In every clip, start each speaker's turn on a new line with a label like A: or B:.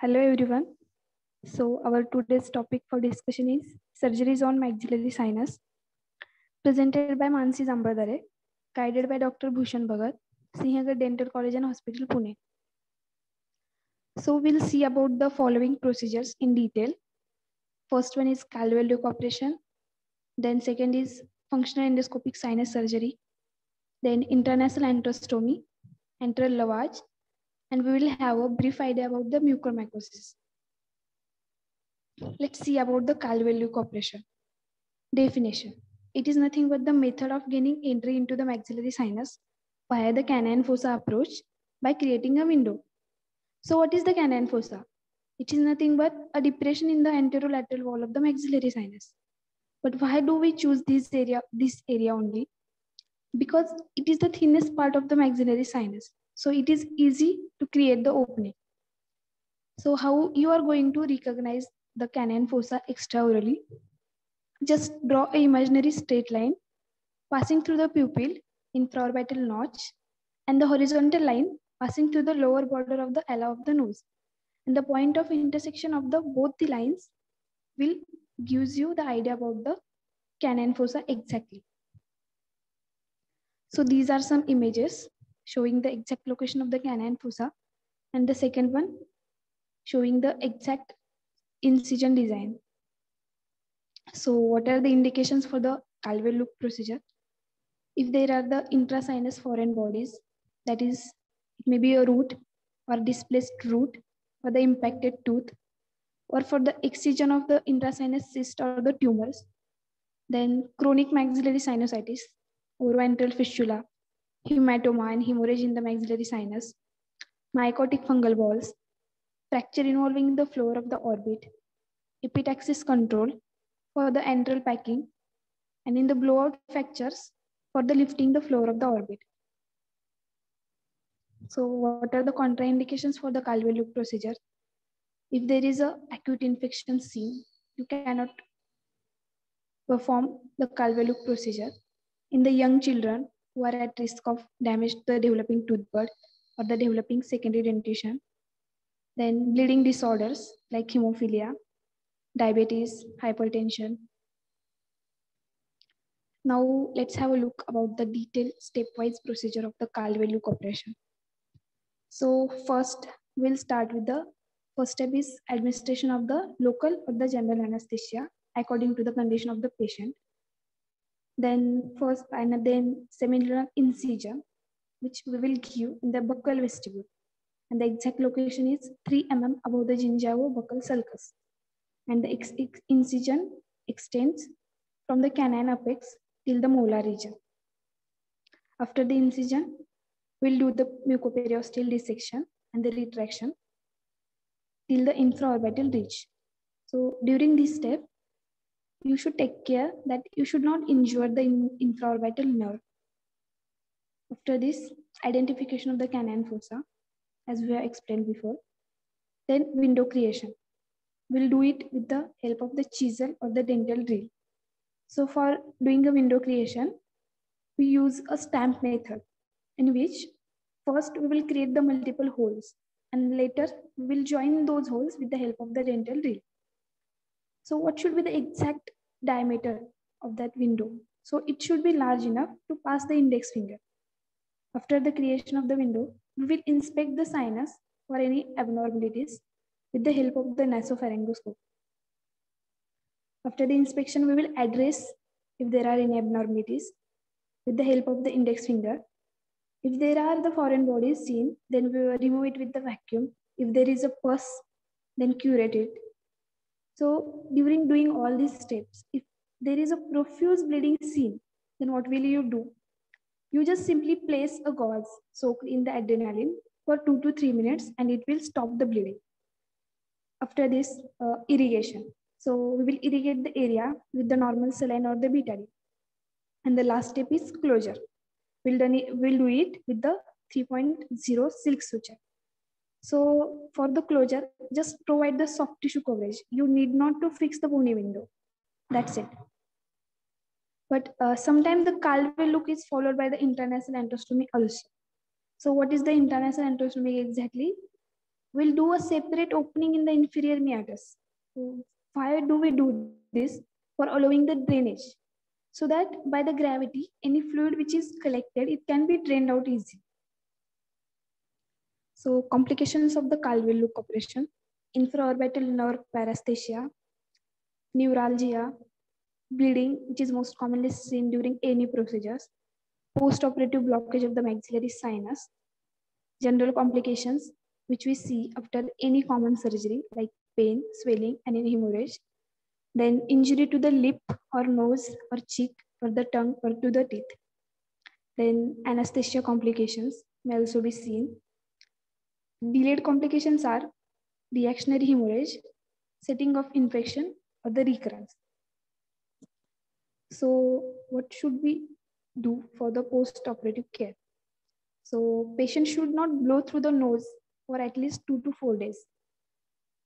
A: Hello everyone. So our today's topic for discussion is surgeries on maxillary sinus, presented by Mansi Zambadare, guided by Dr. Bhushan Bhagat, Sinhagad Dental College and Hospital, Pune. So we'll see about the following procedures in detail. First one is Calvé-Luc operation. Then second is functional endoscopic sinus surgery. Then intranasal antrostomy, enteral lavage, and we will have a brief idea about the mucormycosis. Let's see about the Calvé-Luc operation. Definition. It is nothing but the method of gaining entry into the maxillary sinus via the canine fossa approach by creating a window. So what is the canine fossa? It is nothing but a depression in the anterolateral wall of the maxillary sinus. But why do we choose this area only? Because it is the thinnest part of the maxillary sinus. So it is easy to create the opening. So how you are going to recognize the canine fossa extraorally? Just draw an imaginary straight line passing through the pupil, infraorbital notch, and the horizontal line passing through the lower border of the ala of the nose. And the point of intersection of both the lines will gives you the idea about the canine fossa exactly. So these are some images showing the exact location of the canine fossa, and the second one showing the exact incision design. So what are the indications for the Calvé-Luc procedure? If there are the intrasinus foreign bodies, that is, it may be a root or displaced root or the impacted tooth, or for the excision of the intrasinus cyst or the tumors, then chronic maxillary sinusitis, oroventral fistula, hematoma and hemorrhage in the maxillary sinus, mycotic fungal balls, fracture involving the floor of the orbit, epistaxis control for the antral packing, and in the blowout fractures for the lifting the floor of the orbit. So what are the contraindications for the Calvé-Luc procedure? If there is a acute infection seen, you cannot perform the Calvé-Luc procedure. In the young children who are at risk of damage to the developing tooth bud or the developing secondary dentition, then bleeding disorders like hemophilia, diabetes, hypertension. Now let's have a look about the detailed stepwise procedure of the Calvé-Luc operation. So first we'll start with the first step is administration of the local or the general anesthesia according to the condition of the patient. Then first and then semilunar incision, which we will give in the buccal vestibule. And the exact location is 3 mm above the gingivo-buccal sulcus. And the incision extends from the canine apex till the molar region. After the incision, we'll do the mucoperiosteal dissection and the retraction till the infraorbital ridge. So during this step, you should take care that you should not injure the infraorbital nerve. After this, identification of the canine fossa, as we have explained before. Then window creation. We'll do it with the help of the chisel or the dental drill. So for doing a window creation, we use a stamp method in which first we will create the multiple holes and later we will join those holes with the help of the dental drill. So what should be the exact diameter of that window? So it should be large enough to pass the index finger. After the creation of the window, we will inspect the sinus for any abnormalities with the help of the nasopharyngoscope. After the inspection, we will address if there are any abnormalities with the help of the index finger. If there are the foreign bodies seen, then we will remove it with the vacuum. If there is a pus, then curate it. So during doing all these steps, if there is a profuse bleeding seen, then what will you do? You just simply place a gauze soaked in the adrenaline for 2 to 3 minutes and it will stop the bleeding. After this, irrigation. So we will irrigate the area with the normal saline or the betadine. And the last step is closure. We'll do it with the 3.0 silk suture. So for the closure, just provide the soft tissue coverage. You need not to fix the bony window. That's it. But sometimes the Calvé-Luc is followed by the intranasal antrostomy also. So what is the intranasal antrostomy exactly? we'll do a separate opening in the inferior meatus. So why do we do this? For allowing the drainage, so that by the gravity, any fluid which is collected, it can be drained out easily. So complications of the Calvé loop operation: infraorbital nerve paresthesia, neuralgia, bleeding, which is most commonly seen during any procedures, post-operative blockage of the maxillary sinus, general complications which we see after any common surgery like pain, swelling, and any hemorrhage, then injury to the lip or nose or cheek or the tongue or to the teeth. Then anesthesia complications may also be seen. Delayed complications are reactionary hemorrhage, setting of infection, or the recurrence. So what should we do for the post-operative care? So patient should not blow through the nose for at least 2 to 4 days.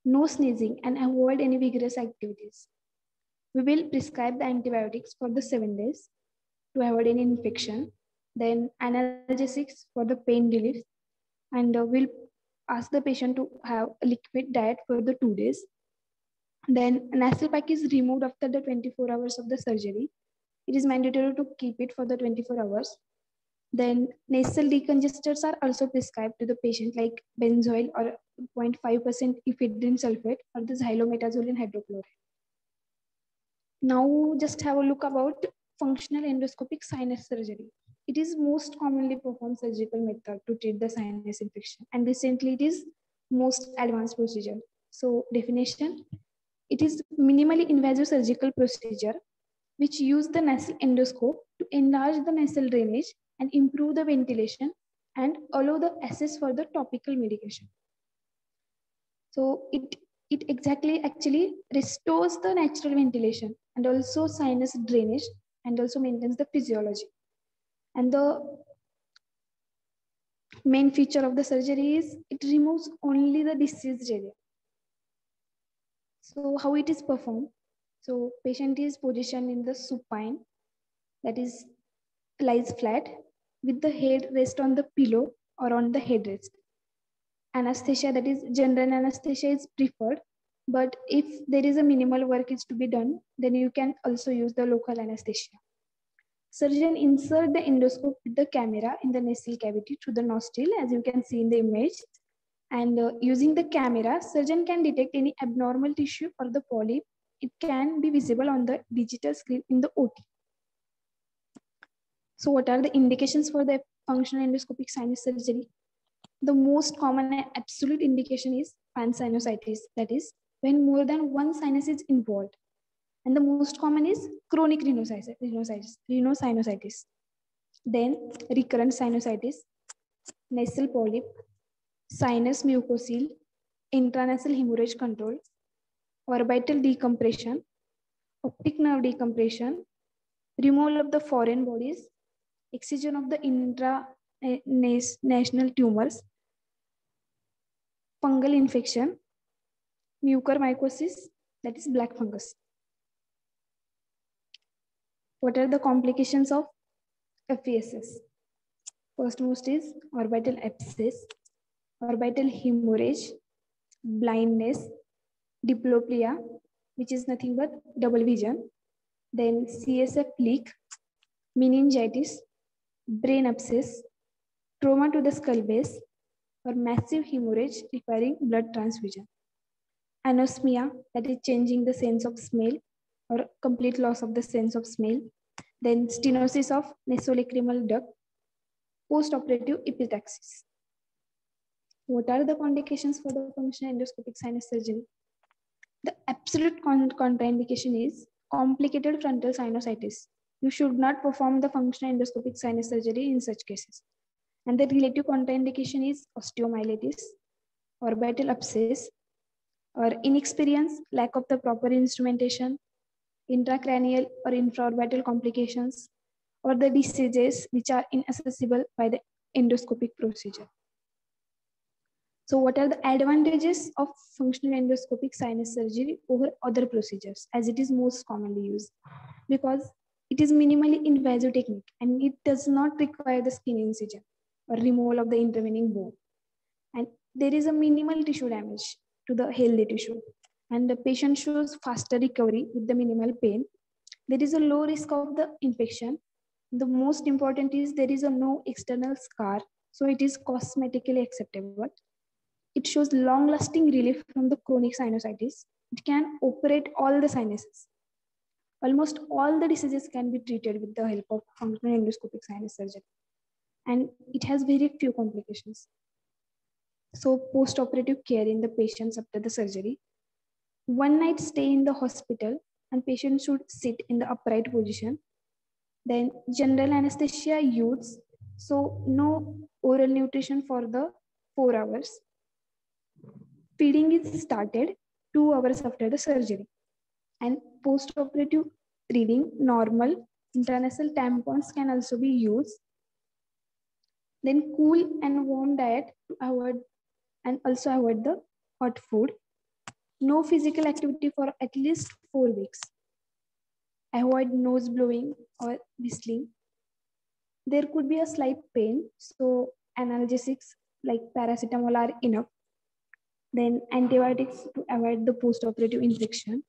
A: No sneezing and avoid any vigorous activities. We will prescribe the antibiotics for the 7 days to avoid any infection. Then analgesics for the pain relief. And we'll ask the patient to have a liquid diet for the 2 days. Then nasal pack is removed after the 24 hours of the surgery. It is mandatory to keep it for the 24 hours. Then nasal decongestors are also prescribed to the patient like benzoyl or 0.5% ephedrine sulfate or the xylometazoline hydrochloride. Now just have a look about functional endoscopic sinus surgery. It is most commonly performed surgical method to treat the sinus infection, and recently it is most advanced procedure. So definition, it is minimally invasive surgical procedure which use the nasal endoscope to enlarge the nasal drainage and improve the ventilation and allow the access for the topical medication. So it exactly actually restores the natural ventilation and also sinus drainage and also maintains the physiology. And the main feature of the surgery is it removes only the diseased area. So how it is performed? So patient is positioned in the supine, that is lies flat with the head rest on the pillow or on the headrest. Anesthesia, that is general anesthesia, is preferred, but if there is a minimal work is to be done, then you can also use the local anesthesia. Surgeon insert the endoscope with the camera in the nasal cavity through the nostril, as you can see in the image. And using the camera, surgeon can detect any abnormal tissue or the polyp. It can be visible on the digital screen in the OT. So what are the indications for the functional endoscopic sinus surgery? The most common and absolute indication is pansinusitis, that is when more than one sinus is involved. And the most common is chronic rhinosinusitis. Then recurrent sinusitis, nasal polyp, sinus mucocele, intranasal hemorrhage control, orbital decompression, optic nerve decompression, removal of the foreign bodies, excision of the intranational tumors, fungal infection, mucormycosis, that is black fungus. What are the complications of FESS? First most is orbital abscess, orbital hemorrhage, blindness, diplopia, which is nothing but double vision, then CSF leak, meningitis, brain abscess, trauma to the skull base, or massive hemorrhage requiring blood transfusion. Anosmia, that is changing the sense of smell or complete loss of the sense of smell. Then stenosis of nasolacrimal duct, post-operative epistaxis. What are the complications for the functional endoscopic sinus surgery? The absolute contraindication is complicated frontal sinusitis. You should not perform the functional endoscopic sinus surgery in such cases. And the relative contraindication is osteomyelitis, orbital abscess, or inexperience, lack of the proper instrumentation, intracranial or infraorbital complications, or the diseases which are inaccessible by the endoscopic procedure. So what are the advantages of functional endoscopic sinus surgery over other procedures, as it is most commonly used? Because it is minimally invasive technique and it does not require the skin incision or removal of the intervening bone. And there is a minimal tissue damage to the healthy tissue, and the patient shows faster recovery with the minimal pain. There is a low risk of the infection. The most important is there is a no external scar, so it is cosmetically acceptable. It shows long-lasting relief from the chronic sinusitis. It can operate all the sinuses. Almost all the diseases can be treated with the help of functional endoscopic sinus surgery, and it has very few complications. So post-operative care in the patients after the surgery. One night stay in the hospital, and patient should sit in the upright position. Then general anesthesia used, so no oral nutrition for the 4 hours. Feeding is started 2 hours after the surgery. And post-operative reading, normal intranasal tampons can also be used. Then cool and warm diet to avoid, and also avoid the hot food. No physical activity for at least 4 weeks. Avoid nose blowing or whistling. There could be a slight pain, so analgesics like paracetamol are enough. Then antibiotics to avoid the post-operative infection.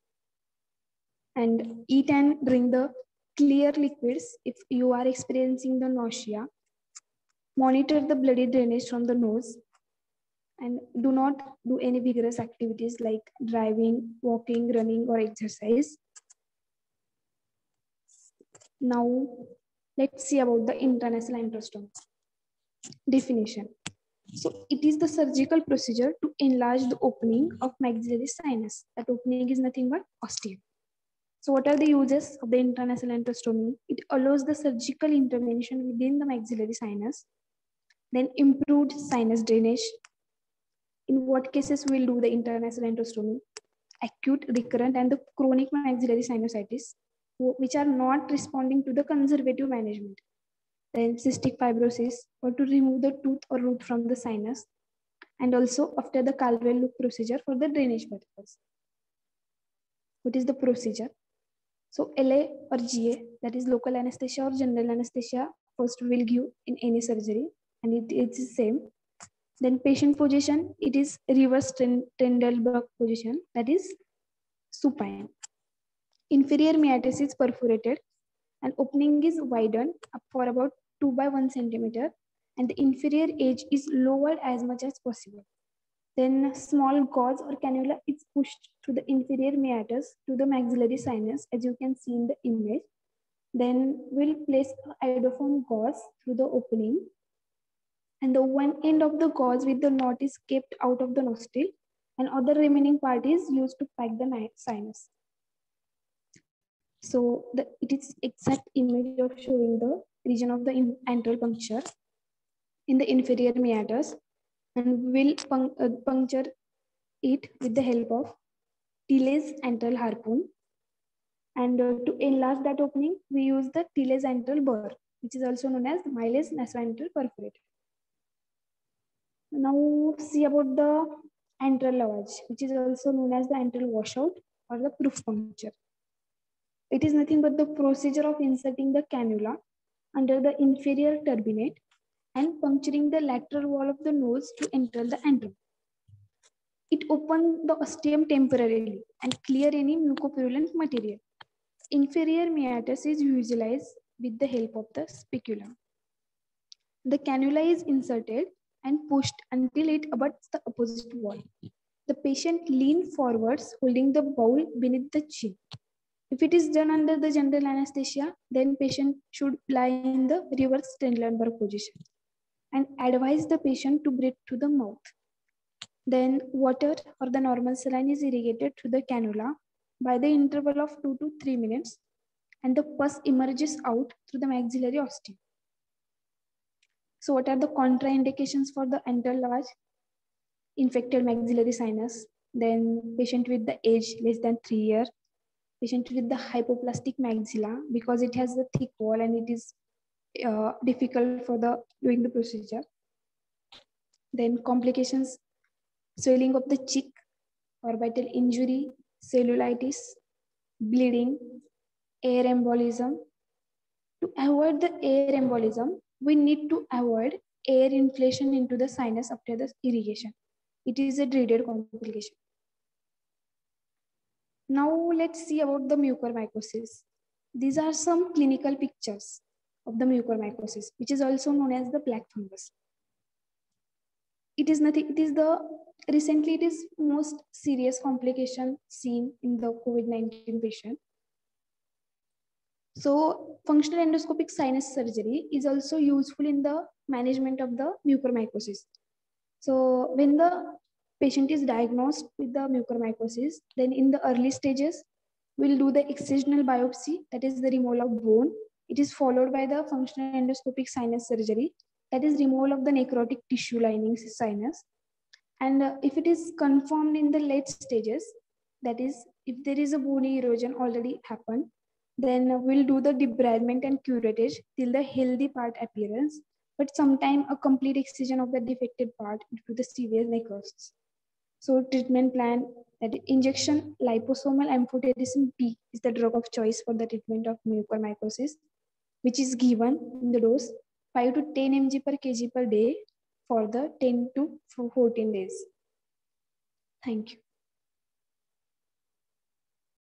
A: And eat and drink the clear liquids if you are experiencing the nausea. Monitor the bloody drainage from the nose. And do not do any vigorous activities like driving, walking, running, or exercise. Now, let's see about the intranasal angiosperm. Definition. So it is the surgical procedure to enlarge the opening of maxillary sinus. That opening is nothing but ostium. So what are the uses of the intranasal angiosperm? It allows the surgical intervention within the maxillary sinus. Then improved sinus drainage. In what cases we'll do the intranasal angiosperm? Acute, recurrent, and the chronic maxillary sinusitis, which are not responding to the conservative management. Then cystic fibrosis, or to remove the tooth or root from the sinus, and also after the Calvel loop procedure for the drainage purpose. What is the procedure? So LA or GA, that is local anesthesia or general anesthesia, first we will give in any surgery, and it is the same. Then patient position, it is reverse Trendelenburg position, that is supine. Inferior meatus is perforated, and opening is widened up for about 2 by 1 centimeter, and the inferior edge is lowered as much as possible. Then small gauze or cannula is pushed through the inferior meatus to the maxillary sinus, as you can see in the image. Then we'll place iodoform gauze through the opening, and the one end of the gauze with the knot is kept out of the nostril, and other remaining part is used to pack the sinus. So it is exact image of showing the region of the antral puncture in the inferior meatus, and will puncture it with the help of Thiele's antral harpoon. And to enlarge that opening, we use the Thiele's antral burr, which is also known as Miles nasoantral perforator. Now see about the antral lavage, which is also known as the antral washout or the proof puncture. It is nothing but the procedure of inserting the cannula under the inferior turbinate and puncturing the lateral wall of the nose to enter the antrum. It opens the ostium temporarily and clear any mucopurulent material. Inferior meatus is visualized with the help of the speculum. The cannula is inserted and pushed until it abuts the opposite wall. The patient leans forwards, holding the bowl beneath the chin. If it is done under the general anesthesia, then patient should lie in the reverse Trendelenburg position and advise the patient to breathe through the mouth. Then water or the normal saline is irrigated through the cannula by the interval of 2 to 3 minutes, and the pus emerges out through the maxillary ostium. So what are the contraindications for the antral lavage? Infected maxillary sinus, then patient with the age less than 3 years, patient with the hypoplastic maxilla because it has a thick wall and it is difficult for doing the procedure. Then complications, swelling of the cheek, orbital injury, cellulitis, bleeding, air embolism. To avoid the air embolism, we need to avoid air inflation into the sinus after the irrigation. It is a dreaded complication. Now let's see about the mucormycosis. These are some clinical pictures of the mucormycosis, which is also known as the black fungus. It is nothing, it is the recently it is most serious complication seen in the COVID-19 patient. So functional endoscopic sinus surgery is also useful in the management of the mucormycosis. So when the patient is diagnosed with the mucormycosis, then in the early stages, we'll do the excisional biopsy, that is the removal of bone. It is followed by the functional endoscopic sinus surgery, that is removal of the necrotic tissue lining sinus. And if it is confirmed in the late stages, that is, if there is a bony erosion already happened, then we'll do the debridement and curettage till the healthy part appearance, but sometime a complete excision of the defected part due to the severe necrosis. So treatment plan, that injection liposomal amphotericin B is the drug of choice for the treatment of mucormycosis, which is given in the dose 5 to 10 mg per kg per day for the 10 to 14 days. Thank you.